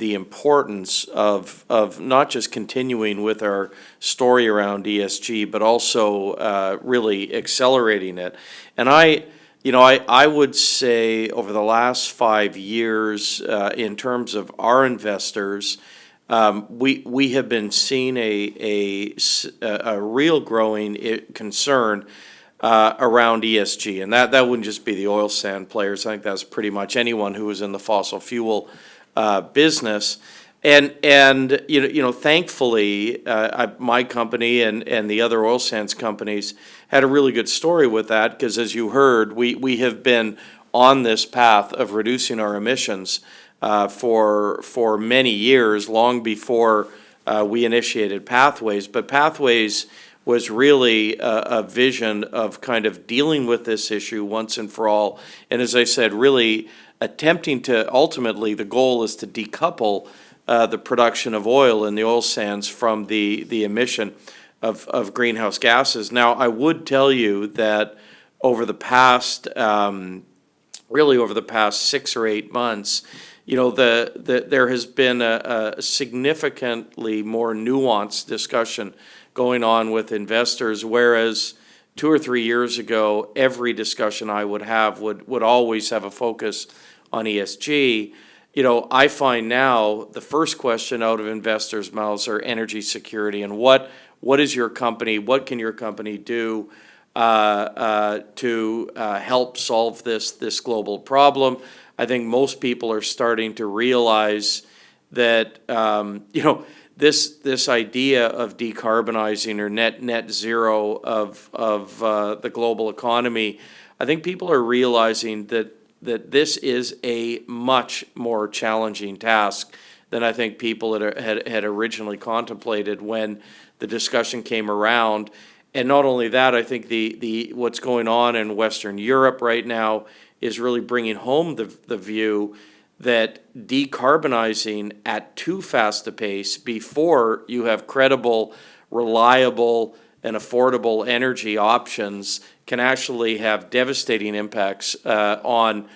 importance of not just continuing with our story around ESG, but also really accelerating it. And I would say over the last 5 years, in terms of our investors, we have been seeing a real growing concern around ESG, and that wouldn't just be the oil sand players. I think that's pretty much anyone who is in the fossil fuel business. And thankfully, my company and the other oil sands companies had a really good story with that, because as you heard, we have been on this path of reducing our emissions for many years, long before we initiated Pathways. But Pathways was really a vision of kind of dealing with this issue once and for all. And as I said, really attempting to, ultimately, the goal is to decouple the production of oil in the oil sands from the emission of greenhouse gases. Now, I would tell you that over the past, over the past 6 or 8 months, there has been a significantly more nuanced discussion going on with investors, whereas 2 or 3 years ago, every discussion I would have would always have a focus on ESG. I find now the first question out of investors' mouths are energy security, and what is your company, what can your company do to help solve this global problem? I think most people are starting to realize that this idea of decarbonizing or net zero of the global economy, I think people are realizing that this is a much more challenging task than I think people had originally contemplated when the discussion came around. And not only that, I think the what's going on in Western Europe right now is really bringing home the view that decarbonizing at too fast a pace before you have credible, reliable, and affordable energy options can actually have devastating impacts on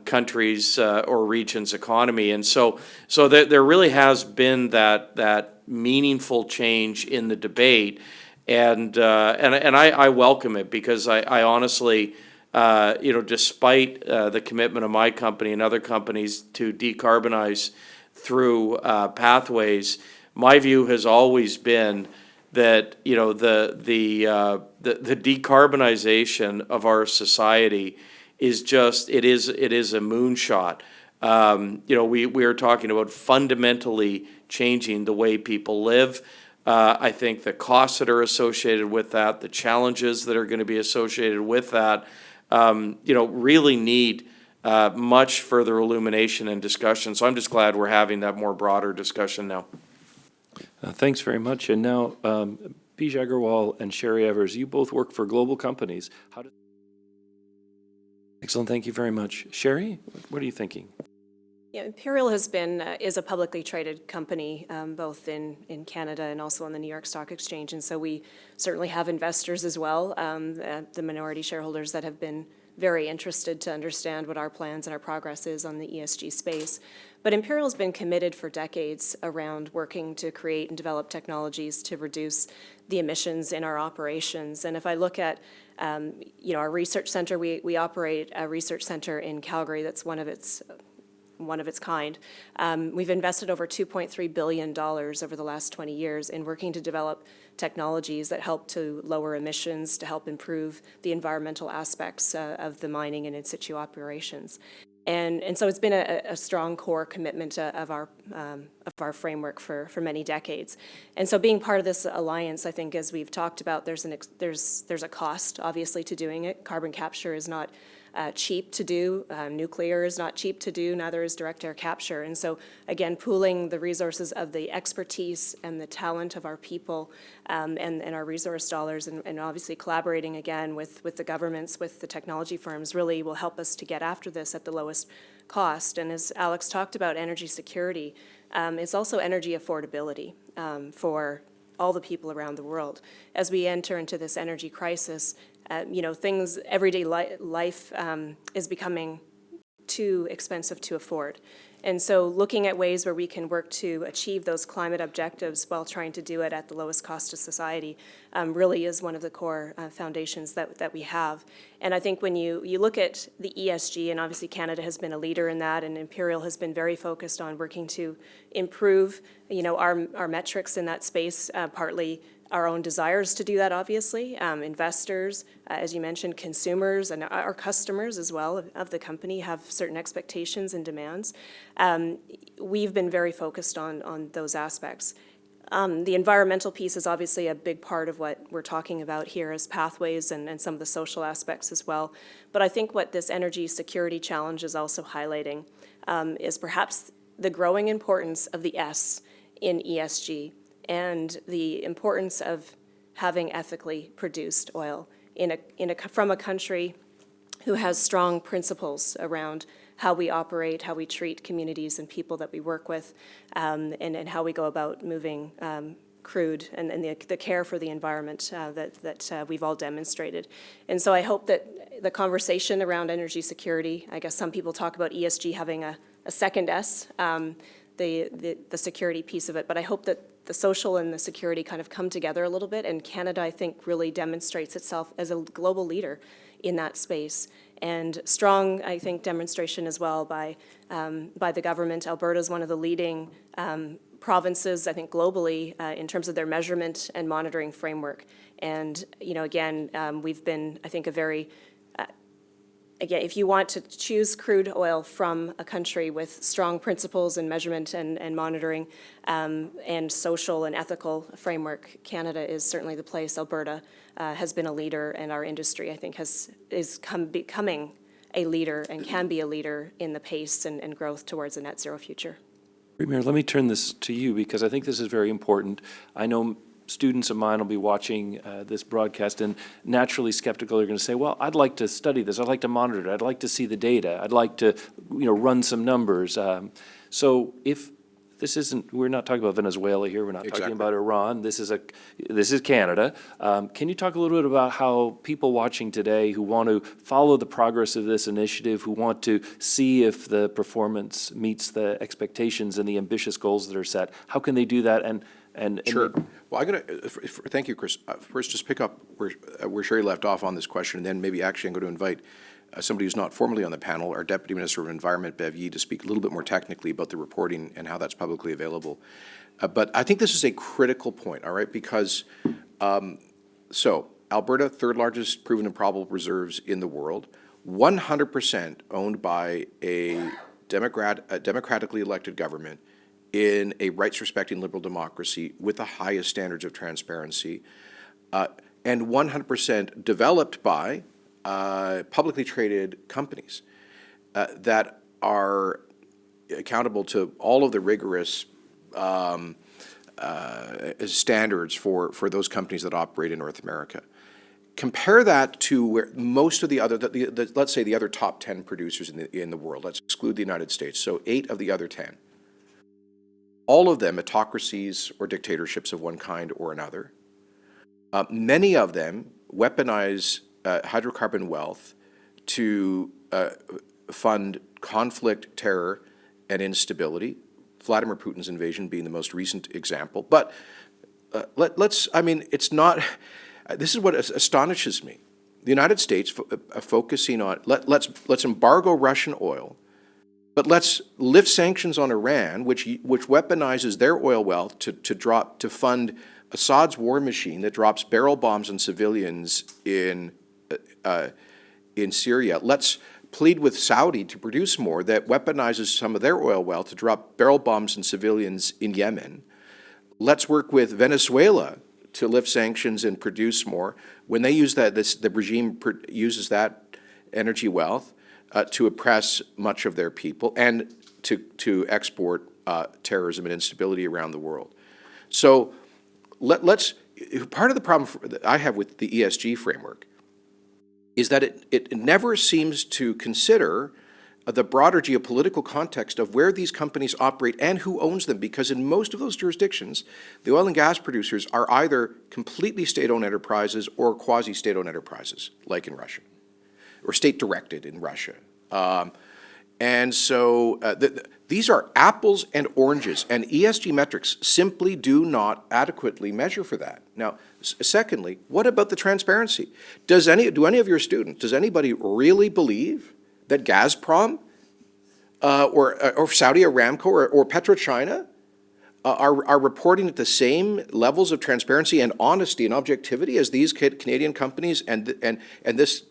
countries or regions' economy. And so there really has been that meaningful change in the debate, and I welcome it, because I honestly despite the commitment of my company and other companies to decarbonize through pathways, my view has always been that, the decarbonization of our society is just, it is a moonshot. We are talking about fundamentally changing the way people live. I think the costs that are associated with that, the challenges that are going to be associated with that, really need much further illumination and discussion. So I'm just glad we're having that more broader discussion now. Thanks very much. And now, Bij Agarwal and Sherry Evers, you both work for global companies. Excellent, thank you very much. Sherry, what are you thinking? Yeah, Imperial has been, is a publicly traded company, both in Canada and also on the New York Stock Exchange. And so we certainly have investors as well, the minority shareholders that have been very interested to understand what our plans and our progress is on the ESG space. But Imperial's been committed for decades around working to create and develop technologies to reduce the emissions in our operations. And if I look at our research center, we operate a research center in Calgary that's one of its kind. We've invested over $2.3 billion over the last 20 years in working to develop technologies that help to lower emissions, to help improve the environmental aspects of the mining and in situ operations. And so it's been a strong core commitment of our framework for many decades. And so being part of this alliance, I think, as we've talked about, there's a cost, obviously, to doing it. Carbon capture is not cheap to do. Nuclear is not cheap to do, neither is direct air capture. And so, again, pooling the resources of the expertise and the talent of our people and our resource dollars and obviously collaborating, again, with the governments, with the technology firms, really will help us to get after this at the lowest cost. And as Alex talked about energy security, it's also energy affordability for all the people around the world. As we enter into this energy crisis, everyday life is becoming too expensive to afford. And so looking at ways where we can work to achieve those climate objectives while trying to do it at the lowest cost to society really is one of the core foundations that we have. And I think when you look at the ESG, and obviously Canada has been a leader in that, and Imperial has been very focused on working to improve, our metrics in that space, partly our own desires to do that, obviously. Investors, as you mentioned, consumers, and our customers as well of the company have certain expectations and demands. We've been very focused on those aspects. The environmental piece is obviously a big part of what we're talking about here as pathways and some of the social aspects as well. But I think what this energy security challenge is also highlighting is perhaps the growing importance of the S in ESG, and the importance of having ethically produced oil from a country who has strong principles around how we operate, how we treat communities and people that we work with, and how we go about moving crude and the care for the environment that we've all demonstrated. And so I hope that the conversation around energy security, I guess some people talk about ESG having a second S, the security piece of it, but I hope that the social and the security kind of come together a little bit, and Canada, I think, really demonstrates itself as a global leader in that space. And strong, I think, demonstration as well by the government. Alberta is one of the leading provinces, I think, globally in terms of their measurement and monitoring framework. And, again, we've been, I think, again, if you want to choose crude oil from a country with strong principles and measurement and monitoring and social and ethical framework, Canada is certainly the place. Alberta has been a leader, and our industry, I think, is becoming a leader and can be a leader in the pace and growth towards a net zero future. Premier, let me turn this to you because I think this is very important. I know students of mine will be watching this broadcast and naturally skeptical. They're going to say, well, I'd like to study this. I'd like to monitor it. I'd like to see the data. I'd like to, run some numbers. So if this isn't, we're not talking about Venezuela here. We're not talking about Iran. This is Canada. Can you talk a little bit about how people watching today who want to follow the progress of this initiative, who want to see if the performance meets the expectations and the ambitious goals that are set, how can they do that? And And Sure. Well, thank you, Chris. First, just pick up where Sherry left off on this question, and then maybe actually I'm going to invite somebody who's not formally on the panel, our Deputy Minister of Environment, Bev Yee, to speak a little bit more technically about the reporting and how that's publicly available. But I think this is a critical point, all right, because, so Alberta, third largest proven and probable reserves in the world, 100% owned by a democratically elected government in a rights-respecting liberal democracy with the highest standards of transparency, and 100% developed by publicly traded companies that are accountable to all of the rigorous standards for those companies that operate in North America. Compare that to where most of the other, let's say the other top 10 producers in the world, let's exclude the United States, so 8 of the other 10. All of them autocracies or dictatorships of one kind or another. Many of them weaponize hydrocarbon wealth to fund conflict, terror, and instability. Vladimir Putin's invasion being the most recent example. But it's not, this is what astonishes me. The United States focusing on, let's embargo Russian oil, but let's lift sanctions on Iran, which weaponizes their oil wealth to fund Assad's war machine that drops barrel bombs on civilians in Syria. Let's plead with Saudi to produce more that weaponizes some of their oil wealth to drop barrel bombs on civilians in Yemen. Let's work with Venezuela to lift sanctions and produce more. When they use that, the regime uses that energy wealth to oppress much of their people and to export terrorism and instability around the world. So part of the problem that I have with the ESG framework is that it never seems to consider the broader geopolitical context of where these companies operate and who owns them, because in most of those jurisdictions, the oil and gas producers are either completely state-owned enterprises or quasi-state-owned enterprises, like in Russia, or state-directed in Russia. And so these are apples and oranges, and ESG metrics simply do not adequately measure for that. Now, secondly, what about the transparency? Do any of your students, does anybody really believe that Gazprom or Saudi Aramco or PetroChina are reporting at the same levels of transparency and honesty and objectivity as these Canadian companies and this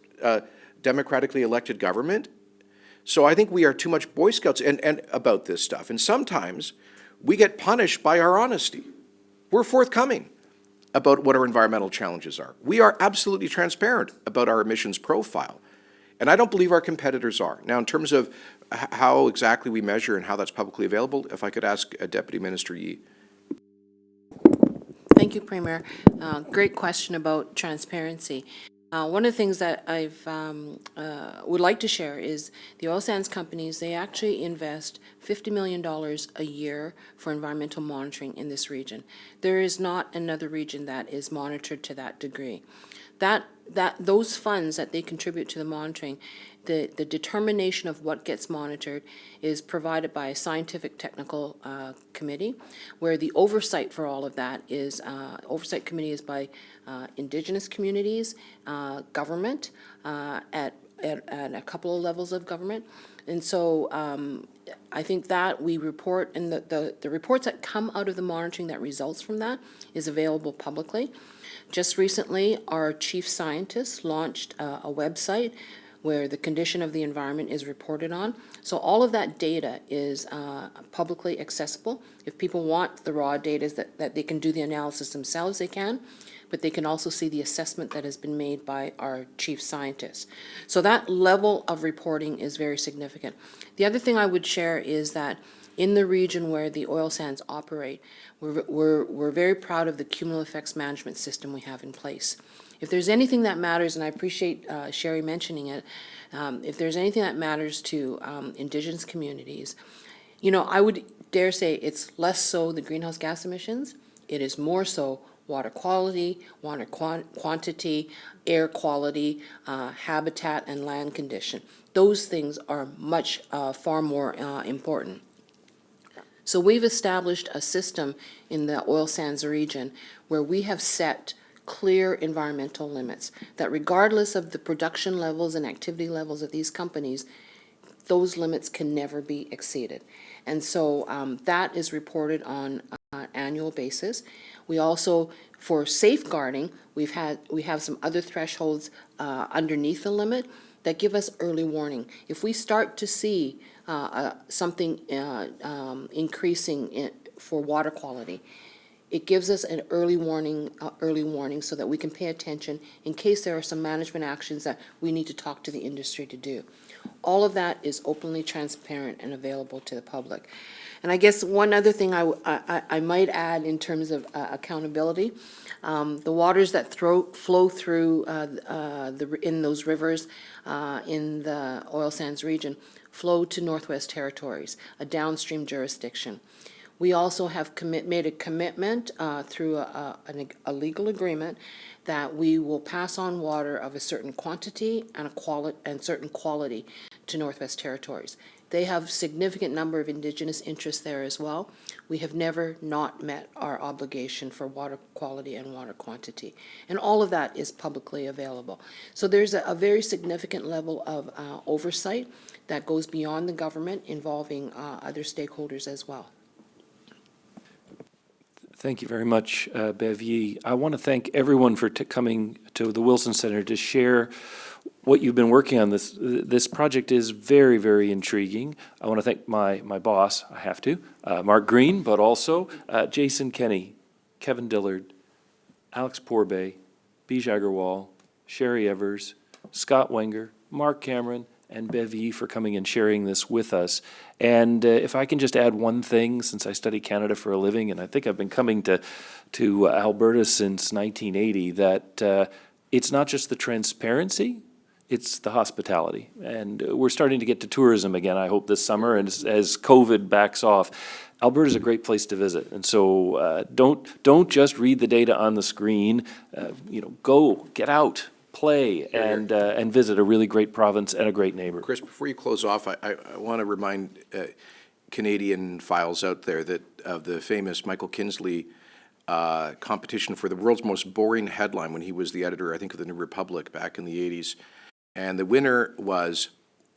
democratically elected government? So I think we are too much Boy Scouts and about this stuff. And sometimes we get punished by our honesty. We're forthcoming about what our environmental challenges are. We are absolutely transparent about our emissions profile. And I don't believe our competitors are. Now, in terms of how exactly we measure and how that's publicly available, if I could ask Deputy Minister Yee. Thank you, Premier. Great question about transparency. One of the things that I've would like to share is the oil sands companies, they actually invest $50 million a year for environmental monitoring in this region. There is not another region that is monitored to that degree. Those funds that they contribute to the monitoring, the determination of what gets monitored is provided by a scientific technical committee, where the oversight for all of that is, oversight committee is by Indigenous communities, government, at a couple of levels of government. And so I think that we report, and the reports that come out of the monitoring that results from that is available publicly. Just recently, our chief scientist launched a website where the condition of the environment is reported on. So all of that data is publicly accessible. If people want the raw data that they can do the analysis themselves, they can, but they can also see the assessment that has been made by our chief scientist. So that level of reporting is very significant. The other thing I would share is that in the region where the oil sands operate, we're very proud of the cumulative effects management system we have in place. If there's anything that matters, and I appreciate Sherry mentioning it, if there's anything that matters to Indigenous communities, I would dare say it's less so the greenhouse gas emissions, it is more so water quality, water quantity, air quality, habitat and land condition. Those things are much far more important. So we've established a system in the oil sands region where we have set clear environmental limits, that regardless of the production levels and activity levels of these companies, those limits can never be exceeded. And so that is reported on an annual basis. We also, for safeguarding, we have some other thresholds underneath the limit that give us early warning. If we start to see something increasing for water quality, it gives us an early warning so that we can pay attention in case there are some management actions that we need to talk to the industry to do. All of that is openly transparent and available to the public. And I guess one other thing I might add in terms of accountability, the waters that flow through in those rivers in the oil sands region flow to Northwest Territories, a downstream jurisdiction. We also have made a commitment through a legal agreement that we will pass on water of a certain quantity and certain quality to Northwest Territories. They have significant number of Indigenous interests there as well. We have never not met our obligation for water quality and water quantity. And all of that is publicly available. So there's a very significant level of oversight that goes beyond the government, involving other stakeholders as well. Thank you very much, Bev Yee. I want to thank everyone for coming to the Wilson Center to share what you've been working on. This project is very, very intriguing. I want to thank my boss, I have to, Mark Green, but also Jason Kenny, Kevin Dillard, Alex Porbay, Bij Agarwal, Sherry Evers, Scott Wenger, Mark Cameron, and Bev Yee for coming and sharing this with us. And if I can just add one thing, since I study Canada for a living, and I think I've been coming to Alberta since 1980, that it's not just the transparency, it's the hospitality. And we're starting to get to tourism again, I hope, this summer, and as COVID backs off. Alberta's a great place to visit, and so don't just read the data on the screen. Go, get out, play, and visit a really great province and a great neighbor. Chris, before you close off, I want to remind Canadian files out there that of the famous Michael Kinsley competition for the world's most boring headline when he was the editor, I think, of the New Republic back in the 80s. And the winner was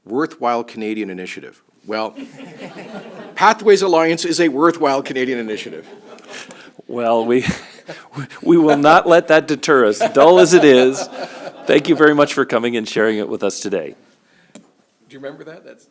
Worthwhile Canadian Initiative. Well, Pathways Alliance is a worthwhile Canadian initiative. Well, we will not let that deter us, dull as it is. Thank you very much for coming and sharing it with us today. Do you remember that? That's